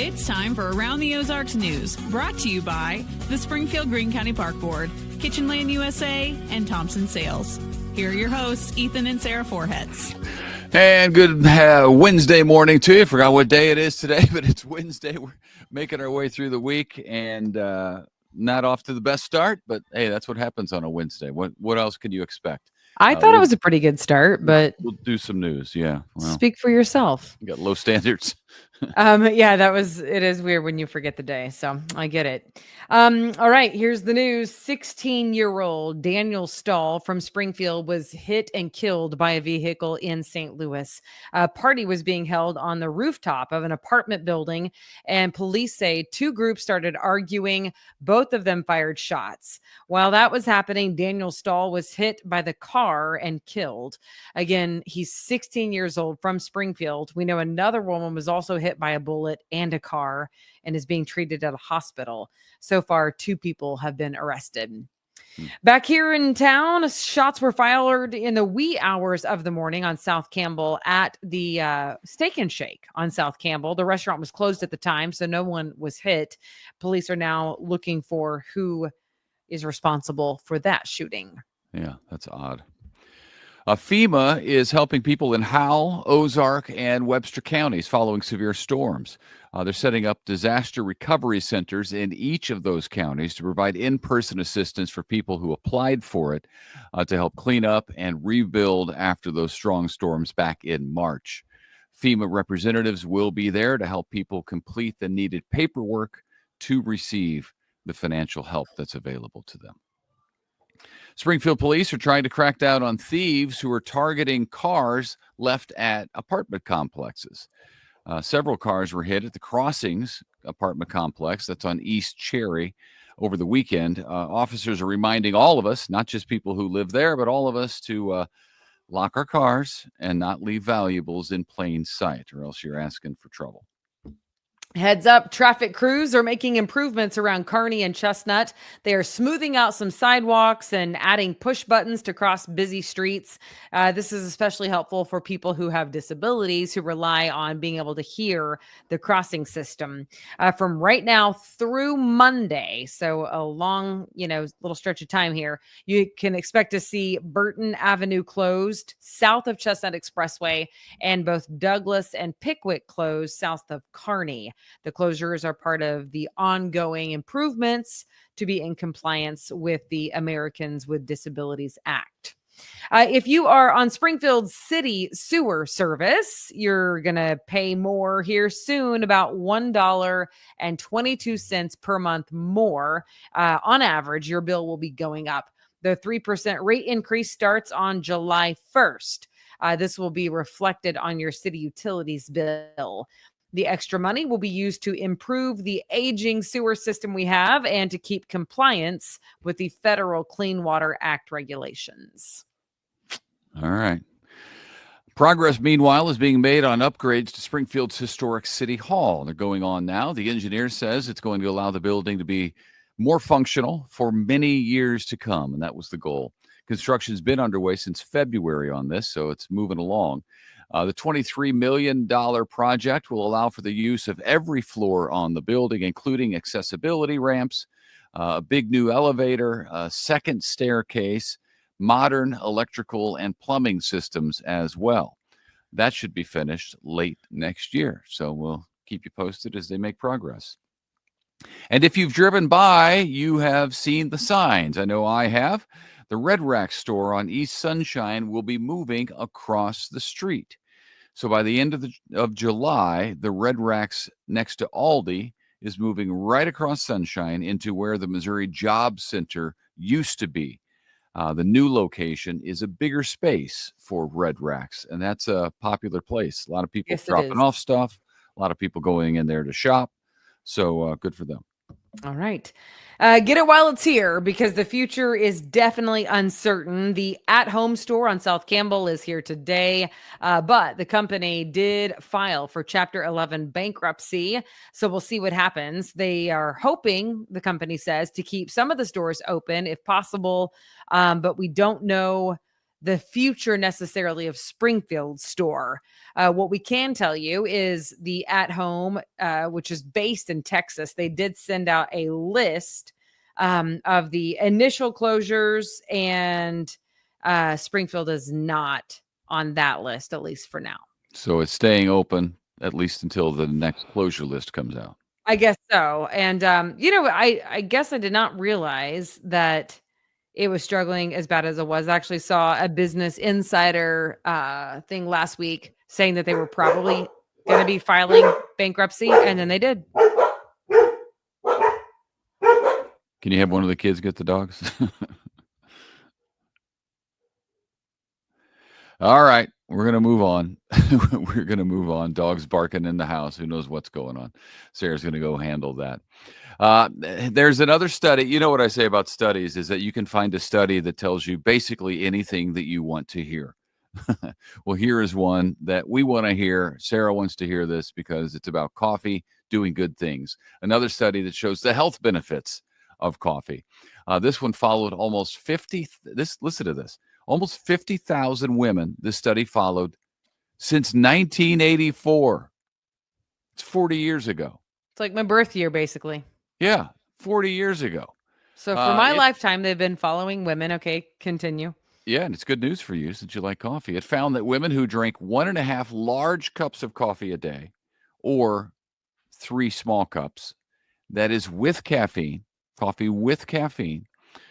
It's time for Around the Ozarks News, brought to you by the Springfield Greene County Park Board, Kitchen Land USA, and Thompson Sales. Here are your hosts, Ethan and Sarah Forhetz. And good Wednesday morning to you. Forgot what day it is today, but it's Wednesday. We're making our way through the week and not off to the best start, but hey, that's what happens on a Wednesday. What else can you expect? I thought it was a pretty good start, but we'll do some news. Yeah. Well, speak for yourself. you got low standards. Yeah, it is weird when you forget the day. So I get it. All right, here's the news. 16-year-old Daniel Stahl from Springfield was hit and killed by a vehicle in St. Louis. A party was being held on the rooftop of an apartment building, and police say two groups started arguing. Both of them fired shots. While that was happening, Daniel Stahl was hit by the car and killed. Again, he's 16 years old from Springfield. We know another woman was also hit by a bullet and a car and is being treated at a hospital. So far, 2 people have been arrested. Back here in town, shots were fired in the wee hours of the morning on South Campbell at the Steak and Shake on South Campbell. The restaurant was closed at the time, so no one was hit. Police are now looking for who is responsible for that shooting. Yeah, that's odd. FEMA is helping people in Howell, Ozark, and Webster counties following severe storms. They're setting up disaster recovery centers in each of those counties to provide in-person assistance for people who applied for it to help clean up and rebuild after those strong storms back in March. FEMA representatives will be there to help people complete the needed paperwork to receive the financial help that's available to them. Springfield police are trying to crack down on thieves who are targeting cars left at apartment complexes. Several cars were hit at the Crossings apartment complex that's on East Cherry over the weekend. Officers are reminding all of us, not just people who live there, but all of us to lock our cars and not leave valuables in plain sight, or else you're asking for trouble. Heads up, traffic crews are making improvements around Kearney and Chestnut. They are smoothing out some sidewalks and adding push buttons to cross busy streets. This is especially helpful for people who have disabilities who rely on being able to hear the crossing system. From right now through Monday, so a long, little stretch of time here, you can expect to see Burton Avenue closed south of Chestnut Expressway and both Douglas and Pickwick closed south of Kearney. The closures are part of the ongoing improvements to be in compliance with the Americans with Disabilities Act. If you are on Springfield City Sewer Service, you're going to pay more here soon, about $1.22 per month more. On average, your bill will be going up. The 3% rate increase starts on July 1st. This will be reflected on your city utilities bill. The extra money will be used to improve the aging sewer system we have and to keep compliance with the federal Clean Water Act regulations. All right. Progress, meanwhile, is being made on upgrades to Springfield's historic City Hall. They're going on now. The engineer says it's going to allow the building to be more functional for many years to come, and that was the goal. Construction's been underway since February on this, so it's moving along. The $23 million project will allow for the use of every floor on the building, including accessibility ramps, a big new elevator, a second staircase, modern electrical and plumbing systems as well. That should be finished late next year. So we'll keep you posted as they make progress. And if you've driven by, you have seen the signs. I know I have. The Red Rack store on East Sunshine will be moving across the street. So by the end of July, the Red Racks next to Aldi is moving right across Sunshine into where the Missouri Job Center used to be. The new location is a bigger space for Red Racks, and that's a popular place. A lot of people dropping off stuff, a lot of people going in there to shop. So good for them. All right. Get it while it's here, because the future is definitely uncertain. The at-home store on South Campbell is here today, but the company did file for Chapter 11 bankruptcy, so we'll see what happens. They are hoping, the company says, to keep some of the stores open if possible, but we don't know the future necessarily of Springfield store. What we can tell you is the At Home, which is based in Texas, they did send out a list of the initial closures, and Springfield is not on that list, at least for now. So it's staying open at least until the next closure list comes out. I guess so. And, I guess I did not realize that it was struggling as bad as it was. I actually saw a Business Insider thing last week saying that they were probably going to be filing bankruptcy, and then they did. Can you have one of the kids get the dogs? All right, we're going to move on. We're going to move on. Dogs barking in the house. Who knows what's going on? Sarah's going to go handle that. There's another study. You know what I say about studies is that you can find a study that tells you basically anything that you want to hear. Well, here is one that we want to hear. Sarah wants to hear this because it's about coffee doing good things. Another study that shows the health benefits of coffee. This one followed almost 50. Listen to this. Almost 50,000 women this study followed since 1984. It's 40 years ago. It's like my birth year, basically. Yeah, 40 years ago. So for my lifetime, they've been following women. Okay, continue. Yeah, and it's good news for you since you like coffee. It found that women who drank 1.5 large cups of coffee a day, or 3 small cups, that is with caffeine, coffee with caffeine,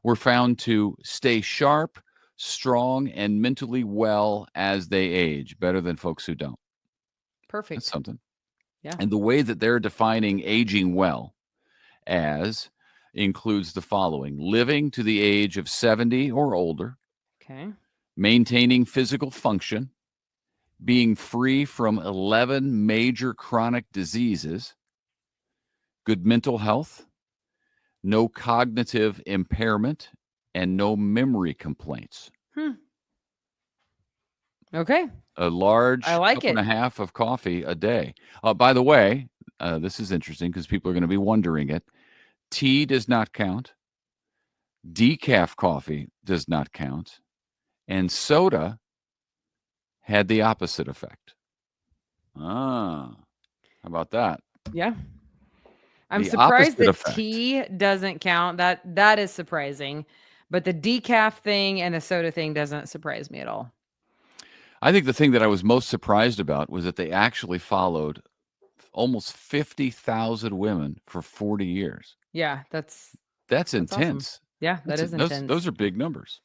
were found to stay sharp, strong, and mentally well as they age, better than folks who don't. Perfect. That's something. Yeah. And the way that they're defining aging well as includes the following: living to the age of 70 or older, Okay. maintaining physical function, being free from 11 major chronic diseases, good mental health, no cognitive impairment, and no memory complaints. Okay. A large I like cup and it. a half of coffee a day. By the way, this is interesting because people are going to be wondering it. Tea does not count. Decaf coffee does not count. And soda had the opposite effect. How about that? Yeah. I'm The surprised opposite that effect. tea doesn't count. That is surprising. But the decaf thing and the soda thing doesn't surprise me at all. I think the thing that I was most surprised about was that they actually followed almost 50,000 women for 40 years. Yeah, that's intense. awesome. Yeah, that is intense. Those are big numbers.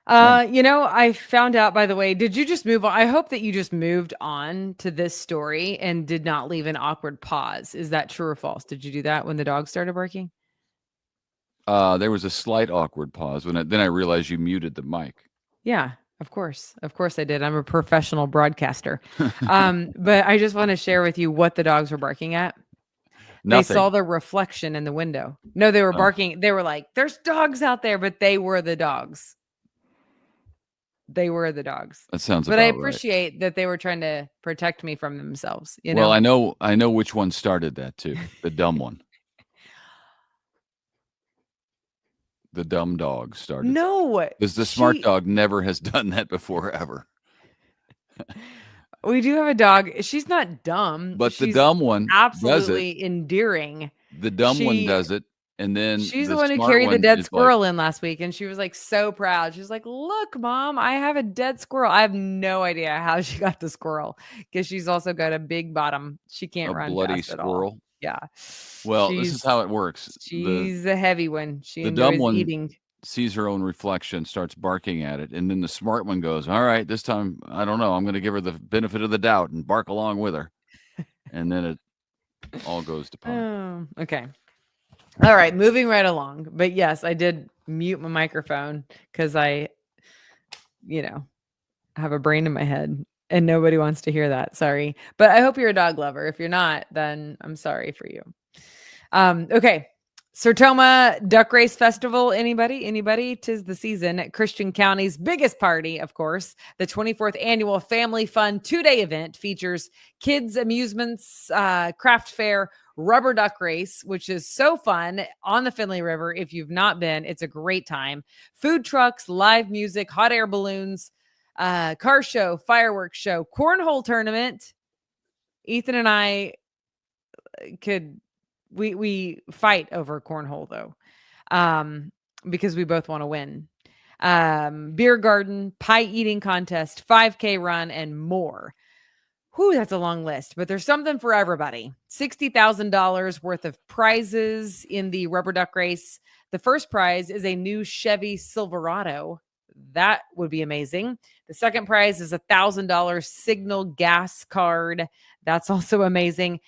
I found out, by the way, did you just move on? I hope that you just moved on to this story and did not leave an awkward pause. Is that true or false? Did you do that when the dog started barking? There was a slight awkward pause then I realized you muted the mic. Yeah, of course. Of course I did. I'm a professional broadcaster. But I just want to share with you what the dogs were barking at. Nothing. They saw the reflection in the window. No, they were barking. They were like, there's dogs out there, but they were the dogs. They were the dogs. That sounds But about I right. appreciate that they were trying to protect me from themselves. Well, I know which one started that too. The dumb one. The dumb dog started. No. Because the smart dog never has done that before, ever. We do have a dog. She's not dumb. But the dumb one absolutely does it. Endearing. The dumb one does it. And then she's the one who carried the dead squirrel in last week. And she was like so proud. She's like, look, Mom, I have a dead squirrel. I have no idea how she got the squirrel because she's also got a big bottom. She can't run bloody fast squirrel. At all. Yeah. Well, this is how it works. She's a heavy one. She the enjoys dumb one eating. Sees her own reflection, starts barking at it. And then the smart one goes, all right, this time, I don't know. I'm going to give her the benefit of the doubt and bark along with her. And then it all goes to pot. Oh, okay. All right, moving right along. But yes, I did mute my microphone because I, have a brain in my head and nobody wants to hear that. Sorry. But I hope you're a dog lover. If you're not, then I'm sorry for you. Okay. Sertoma Duck Race Festival. Anybody? 'Tis the season at Christian County's biggest party, of course. The 24th annual Family Fun 2-day event features kids amusements, craft fair, rubber duck race, which is so fun on the Finley River. If you've not been, it's a great time. Food trucks, live music, hot air balloons, car show, fireworks show, cornhole tournament. Ethan and I could we fight over cornhole though, because we both want to win. Beer garden, pie eating contest, 5K run, and more. Whew, that's a long list, but there's something for everybody. $60,000 worth of prizes in the rubber duck race. The first prize is a new Chevy Silverado. That would be amazing. The second prize is $1,000 Signal gas card. That's also amazing.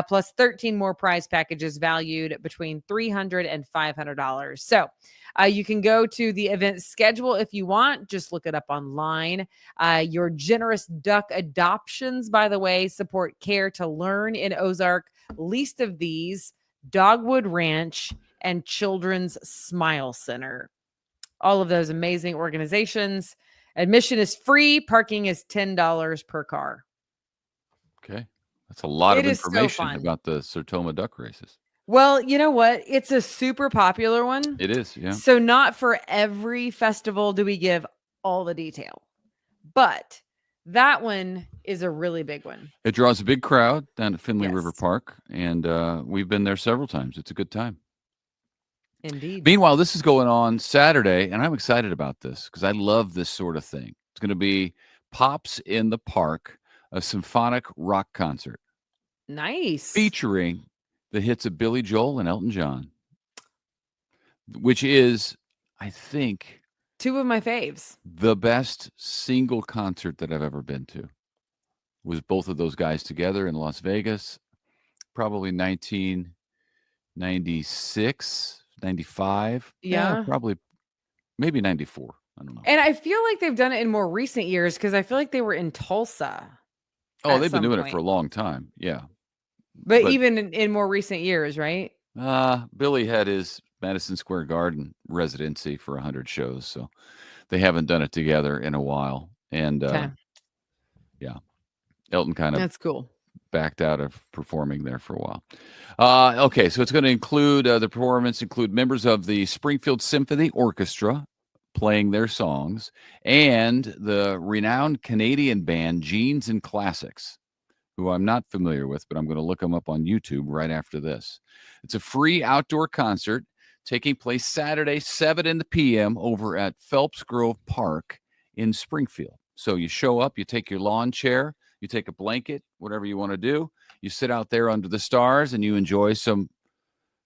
Plus 13 more prize packages valued between $300 and $500. So you can go to the event schedule if you want. Just look it up online. Your generous duck adoptions, by the way, support Care to Learn in Ozark. Least of these, Dogwood Ranch and Children's Smile Center. All of those amazing organizations. Admission is free. Parking is $10 per car. Okay. That's a lot of It is so information fun. about the Sertoma duck races. Well, you know what? It's a super popular one. It is, yeah. So not for every festival do we give all the detail. But that one is a really big one. It draws a big crowd down at Finley River Yes. Park, and we've been there several times. It's a good time. Indeed. Meanwhile, this is going on Saturday, and I'm excited about this because I love this sort of thing. It's going to be Pops in the Park, a symphonic rock concert Nice. featuring the hits of Billy Joel and Elton John, which is, I think, Two of my faves. the best single concert that I've ever been to. Was both of those guys together in Las Vegas, probably 1996, 95. Yeah. Probably, maybe 94. I don't know. And I feel like they've done it in more recent years because I feel like they were in Tulsa. Oh, at they've been some doing it for a point. long time. Yeah. But But- even in more recent years, right? Billy had his Madison Square Garden residency for 100 shows, so they haven't done it together in a while. And Okay. yeah, Elton kind of That's cool. backed out of performing there for a while. Okay, so it's going to include the performance include members of the Springfield Symphony Orchestra playing their songs and the renowned Canadian band Genes and Classics, who I'm not familiar with, but I'm going to look them up on YouTube right after this. It's a free outdoor concert taking place Saturday, 7 p.m. over at Phelps Grove Park in Springfield. So you show up, you take your lawn chair, you take a blanket, whatever you want to do. You sit out there under the stars and you enjoy some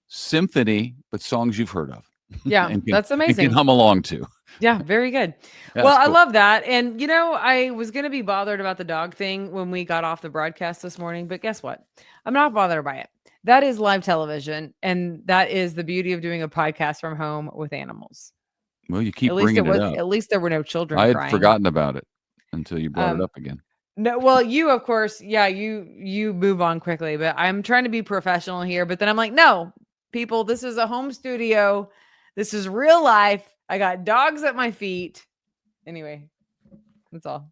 symphony, but songs you've heard of. Yeah, and that's and amazing. can hum along to. Yeah, very good. Yeah, Well, it's I cool. love that. And, I was going to be bothered about the dog thing when we got off the broadcast this morning. But guess what? I'm not bothered by it. That is live television. And that is the beauty of doing a podcast from home with animals. Well, you keep At least bringing it up. At least there were no children I had crying. forgotten about it until you brought it Um, up again. No, well, you, of course, yeah, you move on quickly, but I'm trying to be professional here. But then I'm like, no, people, this is a home studio. This is real life. I got dogs at my feet. Anyway, that's all.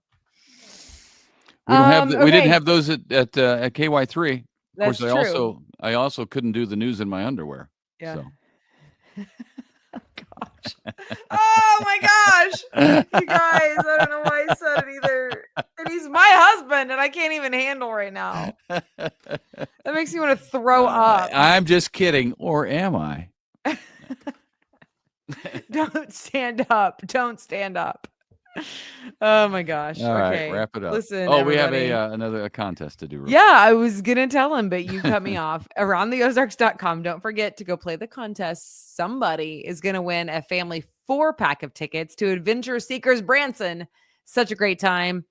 We don't have we didn't okay. have those at KY3. Of That's course, true. I also couldn't do the news in my underwear. Yeah. So. Gosh. Oh my gosh. You guys, I don't know why I said it either. And he's my husband, and I can't even handle right now. That makes me want to throw up. I'm just kidding, or am I? Don't stand up. Don't stand up. Oh my gosh. All right, Okay. wrap it up. Listen, we have everybody. another contest to do. real Yeah, I was going to tell him, but you cut me off. AroundTheOzarks.com. Don't forget to go play the contest. Somebody is going to win a family 4-pack of tickets to Adventure Seekers Branson. Such a great time.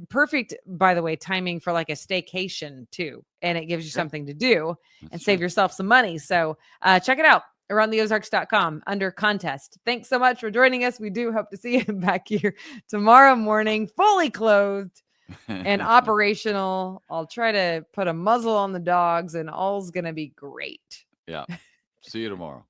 Perfect, by the way, timing for like a staycation too. And it gives you something to do and That's save true. yourself some money. So check it out. AroundTheOzarks.com under contest. Thanks so much for joining us. We do hope to see you back here tomorrow morning, fully clothed and operational. I'll try to put a muzzle on the dogs and all's going to be great. Yeah. See you tomorrow.